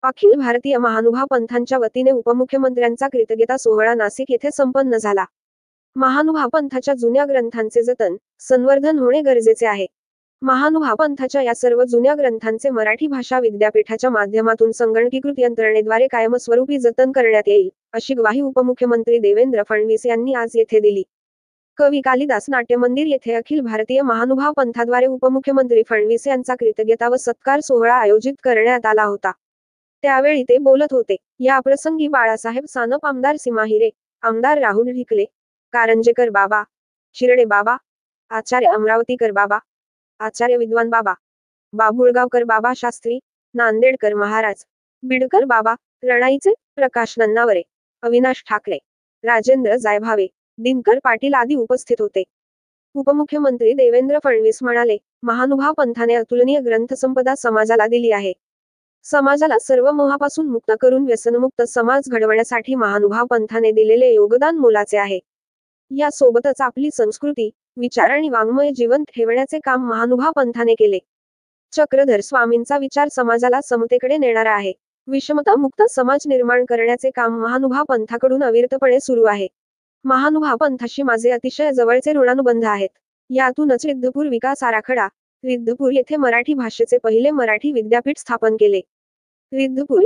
अखिल भारतीय महानुभाव पंथांच्या वतीने उपमुख्यमंत्र्यांचा कृतज्ञता सोहळा नाशिक येथे संपन्न झाला. महानुभाव पंथाच्या जुन्या ग्रंथांचे जतन, संवर्धन होणे गरजेचे आहे. महानुभाव पंथाच्या या सर्व जुन्या ग्रंथांचे मराठी भाषा विद्यापीठाच्या माध्यमातून संगणकीकृत यंत्रणेद्वारे कायमस्वरूपी जतन करण्यात येईल, अशी ग्वाही उपमुख्यमंत्री देवेंद्र फडणवीस यांनी आज येथे दिली. कवी कालिदास नाट्यमंदिर येथे अखिल भारतीय महानुभाव पंथाद्वारे उपमुख्यमंत्री फडणवीस यांचा कृतज्ञता व सत्कार सोहळा आयोजित करण्यात आला होता. त्यावेळी ते बोलत होते. या प्रसंगी बाळासाहेब सानप, आमदार सीमा हिरे, आमदार राहुल ढिकले, कारंजेकर बाबा, शिर्डे बाबा, आचार्य अमरावतीकर बाबा, आचार्य विद्वान बाबा, बाभुळगावकर बाबा शास्त्री, नांदेडकर महाराज, बिडकर बाबा, रणाईचे प्रकाश नन्नावरे, अविनाश ठाकरे, राजेंद्र जायभावे, दिनकर पाटील आदी उपस्थित होते. उपमुख्यमंत्री देवेंद्र फडणवीस म्हणाले, महानुभाव पंथाने अतुलनीय ग्रंथसंपदा समाजाला दिली आहे. समाजाला सर्व मोहापासून मुक्त करून व्यसनमुक्त समाज घडवण्यासाठी महानुभाव पंथाने दिलेले योगदान मोलाचे आहे. या सोबतच आपली संस्कृती, विचार आणि वाङ्मय जिवंत ठेवण्याचे काम महानुभाव पंथाने केले. चक्रधर स्वामींचा विचार समाजाला समतेकडे नेणारा आहे. विषमता मुक्त समाज निर्माण करण्याचे काम महानुभाव पंथाकडून अविरतपणे सुरू आहे. महानुभाव पंथाशी माझे अतिशय जवळचे ऋणानुबंध आहेत. यातूनच रिद्धपूर विकास आराखडा, रिद्धपूर येथे मराठी भाषेचे पहिले मराठी विद्यापीठ स्थापन केले. रिद्धपूर